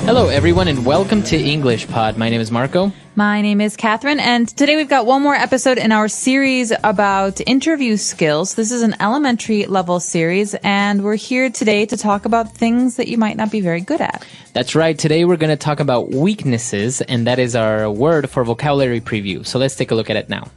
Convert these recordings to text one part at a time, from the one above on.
Hello, everyone, and welcome to EnglishPod. My name is Marco. My name is Catherine, and today we've got one more episode in our series about interview skills. This is an elementary level series, and we're here today to talk about things that you might not be very good at. That's right. Today we're going to talk about weaknesses, and that is our word for vocabulary preview. So let's take a look at it now.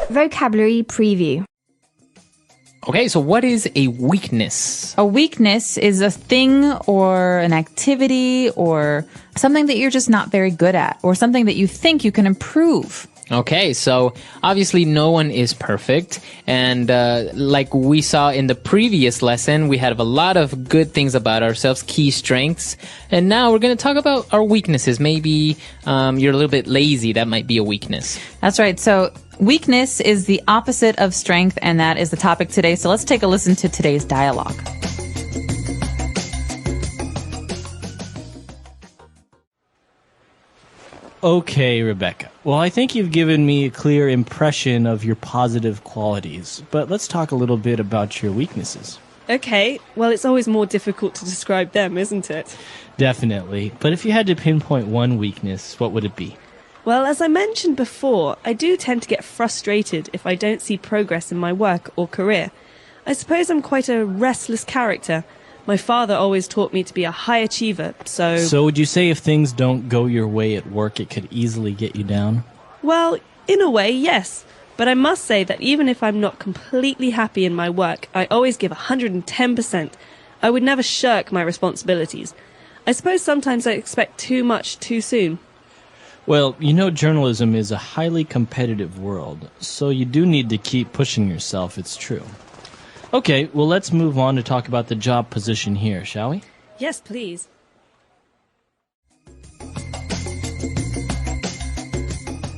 Vocabulary preview. Okay, so what is a weakness? A weakness is a thing or an activity or something that you're just not very good at or something that you think you can improve. Okay, so obviously no one is perfect, and like we saw in the previous lesson, we have a lot of good things about ourselves, key strengths, and now we're going to talk about our weaknesses. Maybe you're a little bit lazy. That might be a weakness. That's right. So weakness is the opposite of strength, and that is the topic today. So let's take a listen to today's dialogue. Okay, Rebecca. Well, I think you've given me a clear impression of your positive qualities, but let's talk a little bit about your weaknesses. Okay, well, it's always more difficult to describe them, isn't it? Definitely. But if you had to pinpoint one weakness, what would it be? Well, as I mentioned before, I do tend to get frustrated if I don't see progress in my work or career. I suppose I'm quite a restless character. My father always taught me to be a high achiever, so... So would you say if things don't go your way at work, it could easily get you down? Well, in a way, yes. But I must say that even if I'm not completely happy in my work, I always give 110%. I would never shirk my responsibilities. I suppose sometimes I expect too much too soon. Well, you know journalism is a highly competitive world, so you do need to keep pushing yourself, it's true. Okay, well, let's move on to talk about the job position here, shall we? Yes, please.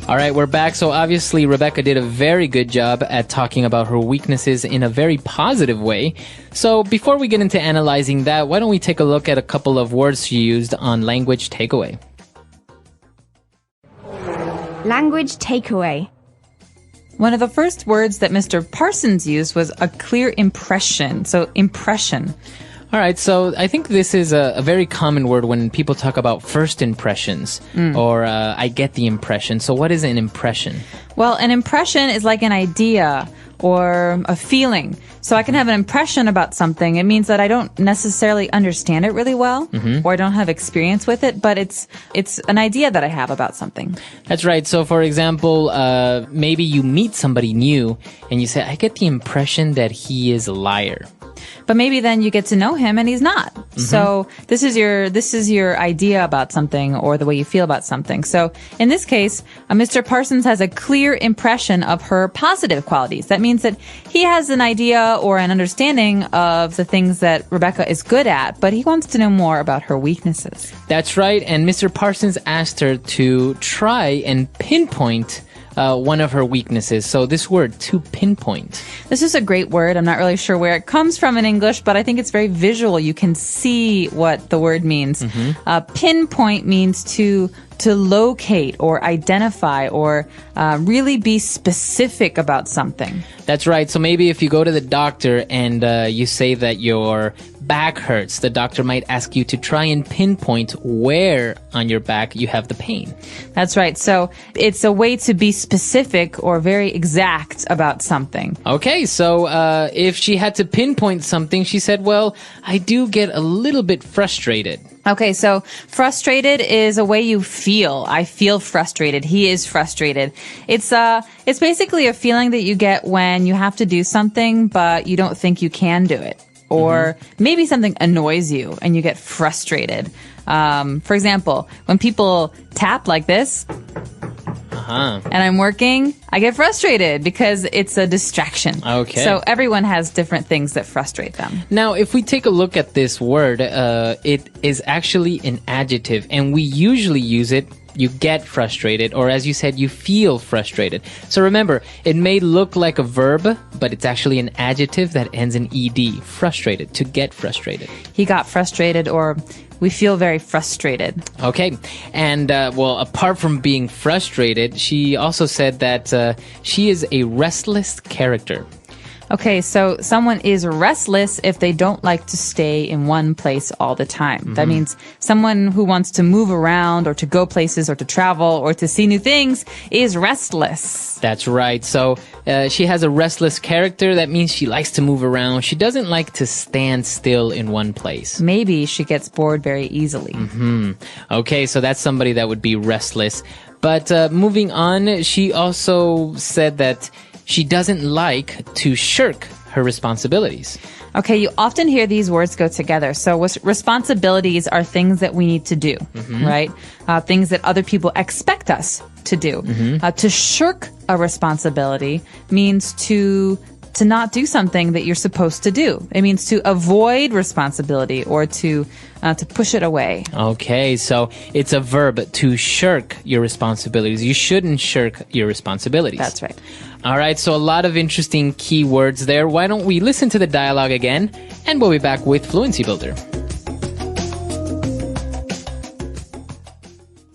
All right, we're back. So obviously, Rebecca did a very good job at talking about her weaknesses in a very positive way. So before we get into analyzing that, why don't we take a look at a couple of words she used on language takeaway? Language takeaway. One of the first words that Mr. Parsons used was a clear impression. So impression. All right, so I think this is a very common word when people talk about first impressions or I get the impression. So what is an impression? Well, an impression is like an idea or a feeling. So I can have an impression about something. It means that I don't necessarily understand it really well or I don't have experience with it, but it's an idea that I have about something. That's right. So for example, maybe you meet somebody new and you say, I get the impression that he is a liar. But maybe then you get to know him and he's not. So this is your idea about something or the way you feel about something. So in this case, Mr. Parsons has a clear impression of her positive qualities. That means that he has an idea or an understanding of the things that Rebecca is good at, but he wants to know more about her weaknesses. That's right. And Mr. Parsons asked her to try and pinpoint one of her weaknesses. So this word, to pinpoint. This is a great word. I'm not really sure where it comes from in English, but I think it's very visual. You can see what the word means. Pinpoint means to locate or identify or really be specific about something. That's right. So maybe if you go to the doctor and you say that your back hurts, the doctor might ask you to try and pinpoint where on your back you have the pain. That's right. So it's a way to be specific or very exact about something. Okay, so if she had to pinpoint something, she said, well, I do get a little bit frustrated. Okay, so frustrated is a way you feel. I feel frustrated. He is frustrated. It's basically a feeling that you get when you have to do something, but you don't think you can do it. Or maybe something annoys you and you get frustrated. For example, when people tap like this, and I'm working, I get frustrated because it's a distraction. Okay. So everyone has different things that frustrate them. Now, if we take a look at this word, it is actually an adjective, and we usually use it. You get frustrated, or as you said, you feel frustrated. So remember, it may look like a verb, but it's actually an adjective that ends in ed, frustrated, to get frustrated. He got frustrated, or we feel very frustrated. Okay. And, well, apart from being frustrated, she also said that she is a restless character. Okay, so someone is restless if they don't like to stay in one place all the time. That means someone who wants to move around or to go places or to travel or to see new things is restless. That's right. So she has a restless character. That means she likes to move around. She doesn't like to stand still in one place. Maybe she gets bored very easily. Okay, so that's somebody that would be restless. But moving on, she also said that she doesn't like to shirk her responsibilities. Okay, you often hear these words go together. So responsibilities are things that we need to do, right? Things that other people expect us to do. To shirk a responsibility means to not do something that you're supposed to do. It means to avoid responsibility or to push it away. Okay, so it's a verb to shirk your responsibilities. You shouldn't shirk your responsibilities. That's right. All right, so a lot of interesting key words there. Why don't we listen to the dialogue again, and we'll be back with Fluency Builder.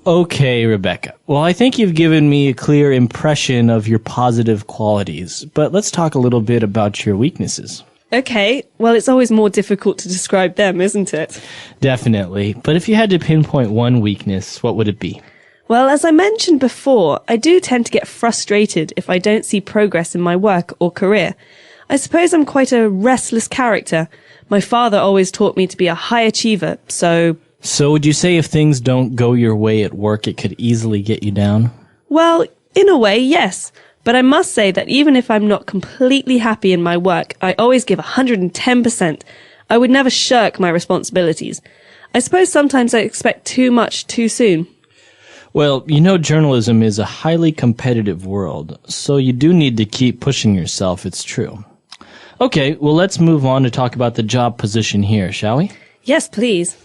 Okay, Rebecca. Well, I think you've given me a clear impression of your positive qualities, but let's talk a little bit about your weaknesses. Okay, well, it's always more difficult to describe them, isn't it? Definitely. But if you had to pinpoint one weakness, what would it be? Well, as I mentioned before, I do tend to get frustrated if I don't see progress in my work or career. I suppose I'm quite a restless character. My father always taught me to be a high achiever, so... So would you say if things don't go your way at work, it could easily get you down? Well, in a way, yes. But I must say that even if I'm not completely happy in my work, I always give 110%. I would never shirk my responsibilities. I suppose sometimes I expect too much too soon. Well, you know, journalism is a highly competitive world, so you do need to keep pushing yourself, it's true. Okay, well, let's move on to talk about the job position here, shall we? Yes, please.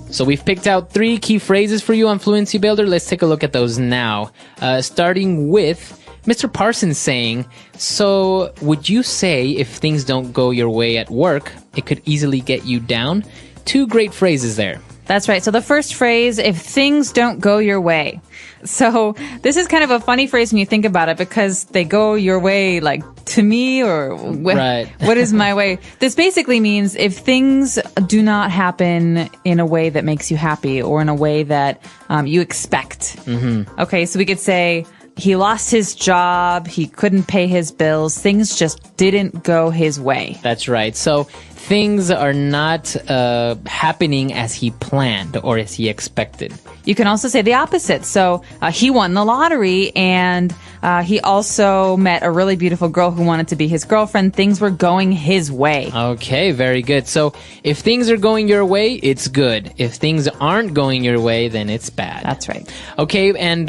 So we've picked out 3 key phrases for you on Fluency Builder. Let's take a look at those now. Starting with Mr. Parsons saying, so would you say if things don't go your way at work, it could easily get you down? 2 great phrases there. That's right. So the first phrase, if things don't go your way. So this is kind of a funny phrase when you think about it because they go your way like to me or Right. What is my way? This basically means if things do not happen in a way that makes you happy or in a way that you expect. Okay, so we could say he lost his job, he couldn't pay his bills, things just didn't go his way. That's right. So things are not happening as he planned or as he expected. You can also say the opposite. So he won the lottery and he also met a really beautiful girl who wanted to be his girlfriend. Things were going his way. Okay, very good. So if things are going your way, it's good. If things aren't going your way, then it's bad. That's right. Okay, and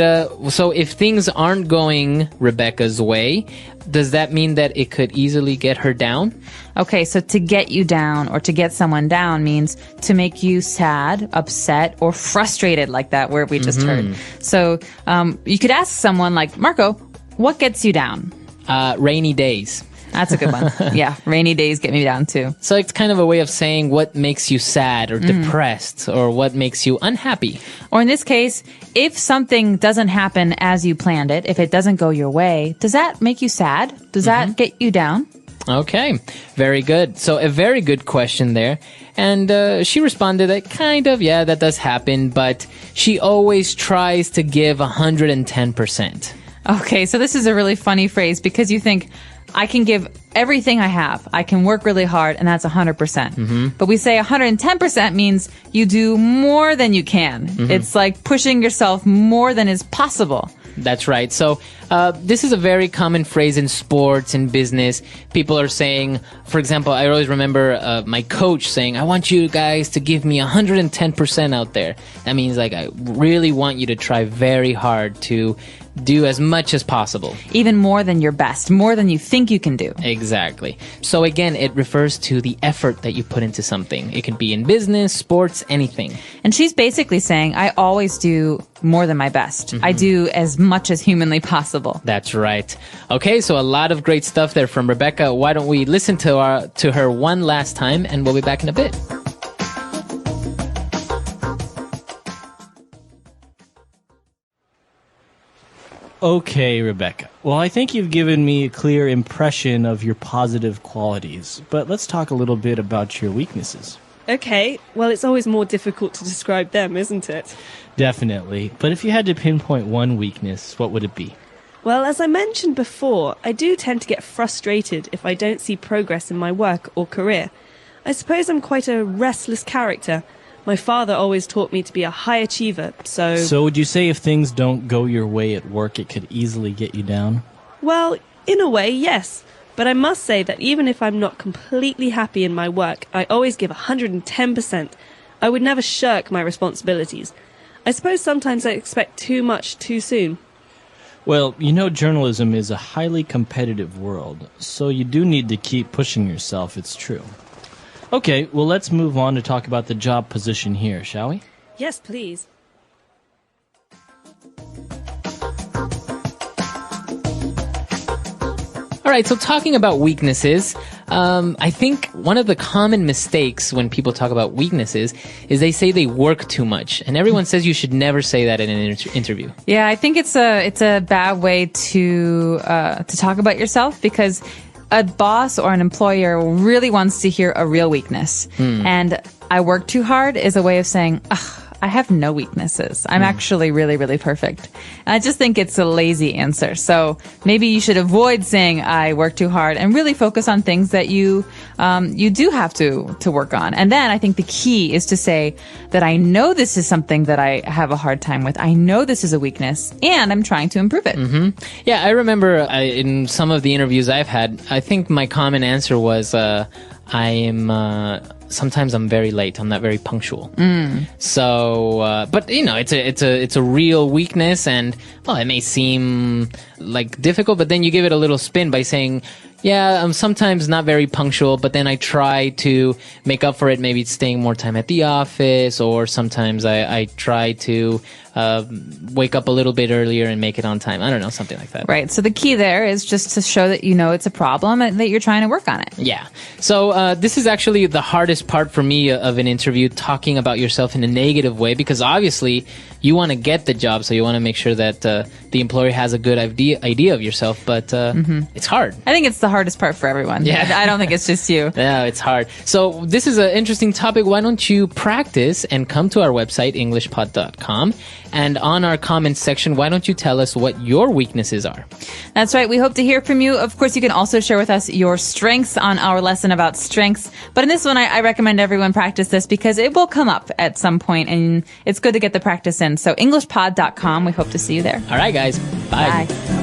so if things aren't going Rebecca's way, does that mean that it could easily get her down? Okay, so to get you down or to get someone down means to make you sad, upset, or frustrated, like that word we just heard. So you could ask someone like, Marco, what gets you down? Rainy days. That's a good one. Yeah, rainy days get me down too. So it's kind of a way of saying what makes you sad or depressed or what makes you unhappy. Or in this case, if something doesn't happen as you planned it, if it doesn't go your way, does that make you sad? Does that get you down? Okay, very good. So a very good question there. And she responded that kind of, yeah, that does happen, but she always tries to give 110%. Okay, so this is a really funny phrase because you think, I can give everything I have. I can work really hard, and that's 100%. But we say 110% means you do more than you can. It's like pushing yourself more than is possible. That's right. So this is a very common phrase in sports and business. People are saying, for example, I always remember my coach saying, I want you guys to give me 110% out there. That means like I really want you to try very hard to do as much as possible. Even more than your best, more than you think you can do. Exactly. So again, it refers to the effort that you put into something. It could be in business, sports, anything. And she's basically saying, I always do more than my best. I do as much as humanly possible. That's right. Okay, so a lot of great stuff there from Rebecca. Why don't we listen to her one last time, and we'll be back in a bit. Okay, Rebecca. Well, I think you've given me a clear impression of your positive qualities, but let's talk a little bit about your weaknesses. Okay, well, it's always more difficult to describe them, isn't it? Definitely. But if you had to pinpoint one weakness, what would it be? Well, as I mentioned before, I do tend to get frustrated if I don't see progress in my work or career. I suppose I'm quite a restless character. My father always taught me to be a high achiever, so... So would you say if things don't go your way at work, it could easily get you down? Well, in a way, yes. But I must say that even if I'm not completely happy in my work, I always give 110%. I would never shirk my responsibilities. I suppose sometimes I expect too much too soon. Well, you know journalism is a highly competitive world, so you do need to keep pushing yourself, it's true. Okay, well, let's move on to talk about the job position here, shall we? Yes, please. All right, so talking about weaknesses, I think one of the common mistakes when people talk about weaknesses is they say they work too much. And everyone says you should never say that in an interview. Yeah, I think it's a bad way to talk about yourself, because a boss or an employer really wants to hear a real weakness. And I work too hard is a way of saying, ugh, I have no weaknesses. I'm actually really, really perfect. And I just think it's a lazy answer. So maybe you should avoid saying I work too hard and really focus on things that you do have to work on. And then I think the key is to say that I know this is something that I have a hard time with. I know this is a weakness and I'm trying to improve it. Yeah, I remember in some of the interviews I've had, I think my common answer was, sometimes I'm very late. I'm not very punctual. So, but you know, it's a real weakness, and well, it may seem like difficult, but then you give it a little spin by saying, yeah, I'm sometimes not very punctual, but then I try to make up for it, maybe staying more time at the office, or sometimes I try to wake up a little bit earlier and make it on time. I don't know, something like that. Right. So the key there is just to show that you know it's a problem and that you're trying to work on it. Yeah. So this is actually the hardest part for me of an interview, talking about yourself in a negative way, because obviously you want to get the job, so you want to make sure that the employer has a good idea of yourself, but it's hard. I think it's the hardest part for everyone. Yeah. I don't think it's just you. No, it's hard. So this is an interesting topic. Why don't you practice and come to our website, EnglishPod.com, and on our comments section, why don't you tell us what your weaknesses are? That's right. We hope to hear from you. Of course, you can also share with us your strengths on our lesson about strengths. But in this one, I recommend everyone practice this because it will come up at some point, and it's good to get the practice in. So EnglishPod.com. We hope to see you there. All right, guys. Bye. Bye.